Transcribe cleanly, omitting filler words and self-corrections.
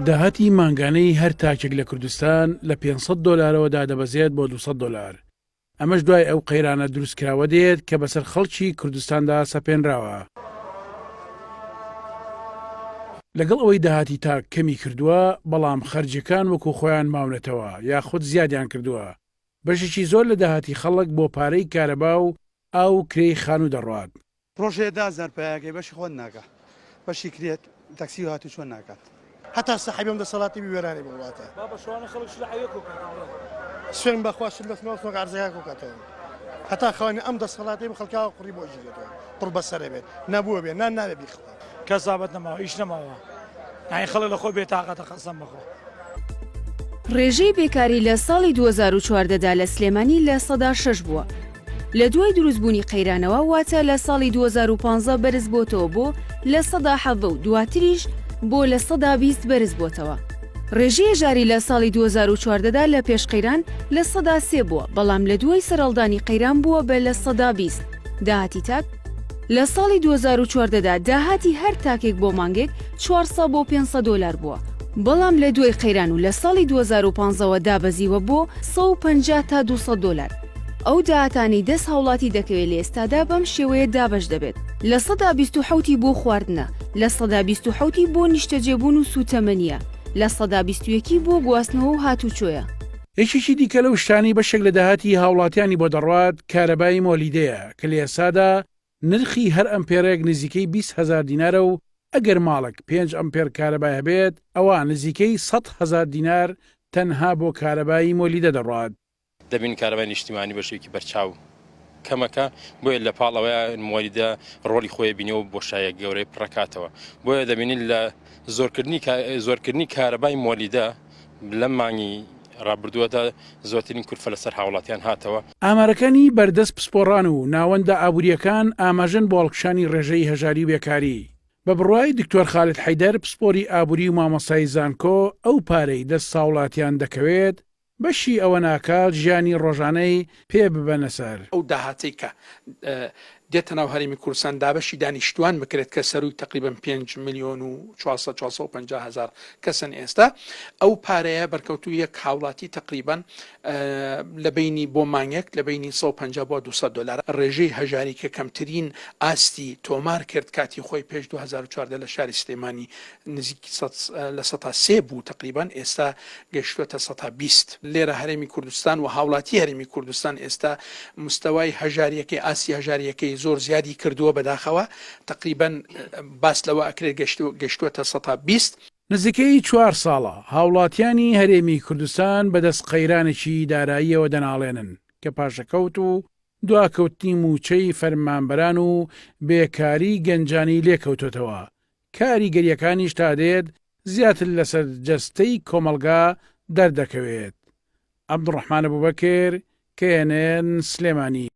داهاتی مانگانەی هەر تاکێک لە کوردستان لە 500 دۆلارەوەدا دەبەزێت بۆ 200 دۆلار. ئەمەش دوای ئەو قەیرانە دروستکراوە دێت کە بەسەر خەڵکی کوردستاندا سەپێنراوە. لەگەڵ ئەوەی داهاتی تا کەمی کردووە، بەڵام خەرجەکان وەکو خۆیان ماونەتەوە یاخود زیادیان کردووە. بەشێکی زۆر لە داهاتی خەڵک بۆ پارەی کارەبا و ئاو کرێی خانوو دەڕوات. پرۆژەیە 10,000 پایەکەی بەشی خۆت ناکات، بەشی کرێت تەکسی و هاتو چۆن ناکات. هەتا سەحیبم دەسەڵاتی وێرانی بڵاتە سوێن بەخواشت بەسمەوە عەرزەکە کۆکاتەوە. هەتا خەوانی ئەم دەسەڵاتی قەڵکاوە قوڕی بۆ ژێتەوە پڕ بەسەرە بێت نەبووە بێ نان نابێ بیخوا کەسابەت نەماوە هیچ نەماوە یانی خەڵک لە خۆی بێتاقەتە قەسەم بخۆ. ڕێژەی بێکاری لە ساڵی 2014دا لە سلێمانی لە 6% بووە. لە دوای دروستبوونی قەیرانەوە واتە لە ساڵی 2015 بەرز بۆتەوە بۆ لە 7% و دواتریش بۆ لە 120 بەرز بۆتەوە. ڕێژەیە ژاری لە ساڵی 2014دا لە پێشقەیران لە 3% بووە، بەڵام لە دوای سەرەڵدانی قەیران بووە بە لە 120. داهاتی تاک لە ساڵی 2014دا داهاتی هەر تاکێک بۆ مانگێک 400 بۆ 500 دۆلار بووە، بەڵام لە دوای قەیران و لە ساڵی 2015ەوە دابەزیوە بۆ 150 تا 200 دۆلار. ئەو داهاتانی دەست هاوڵاتی دەکەوێت لە ئێستادا بەم شێوەیە دابەش دەبێت. لە 127 بۆ خواردنە، لە 127 بۆ نیشتەجێبوون و سوتەمەنیە، لە 121 بۆ گواستنەوە و هاتوچۆیە. یەکێکی دیکە لەو شتانی بەشێک لە داهاتی هاوڵاتیانی بۆ دەڕوات کارەبای مۆلیدەیە کە لە ئێستادا نرخی هەر ئەمپێرێک نزیکەی 20,000 دینارە و ئەگەر ماڵک 5 ئەمپێر کارەبای هەبێت ئەوە نزیکەی 100,000 دینار تەنها بۆ کارەبایی مۆلیدە دەڕوات. دەبین کارەبای نیشتیمانی بەشێکی بەرچاو کەمەکە بۆیە لە پاڵەوەی مۆلیدە ڕۆلی خۆی بینەوە بۆ شایە گەورەی پڕکاتەوە. بۆیە دەبینین لە زۆرکردنی کارەبای مۆلیدە لە مانگی ڕابردووەدا زۆرترین کورفە لەسەر هاوڵاتیان هاتەوە. ئامارەکانی بەردەست پسپۆڕان و ناوەندە ئابوووریەکان ئاماژەن بۆ هەڵکشانی ڕێژەی هەژاری و بێکاری. بە بڕوای دکتۆر خالد حەیدەر پسپۆری ئابووری و مامۆستای زانکۆ ئەو پارەی دەست ساوڵاتیان دەکەوێت بەشی ئەوە ناکات ژیانی ڕۆژانەی پێ ببەنە سەر. ئەو داهاتی کە دێتە ناو هەرێمی کوردستان دابەشی دانیشتوان بکرێت کە سەروی تقریبا 5,450,000 کەسن ئێستا ئەو پارەیە بەرکەوتو یەک هاوڵاتی تقریبا لە بینی بۆ مانگێک لە بینی 150 بۆ 200 دلار. ڕێژەی هەژاری کە کەمترین ئاستی تۆمار کرد کاتی خۆی پێش 2014 لە شاری سلێمانی نزیکی لە 103 بوو تقریبا ئێستا گەشتووەتە 120. لێرە هەرێمی کوردستان و هاوڵاتی هەرێمی کوردستان ئێستا مستەوای هەژاریەکەی ئاسی هەژاریەکەی زۆر زیادی کردووە بەداخەوە تقریبا باس لەوە ئەکرێت گەشتووەتە 120. نزیکەی 4 ساڵە هاوڵاتیانی هەرێمی کوردستان بەدەست قەیرانێکی داراییەوە دەناڵێنن کە پاشەکەوت و دواکەوتنی موچەی فەرمانبەران و بێکاری گەنجانی لێکەوتوتەوە. کاریگەریەکانیش تا دێت زیاتر لەسەر جەستەی کۆمەلگا دەردەکەوێت. عەبدوڕەحمان ئەبوبەکر، KNN سلێمانی.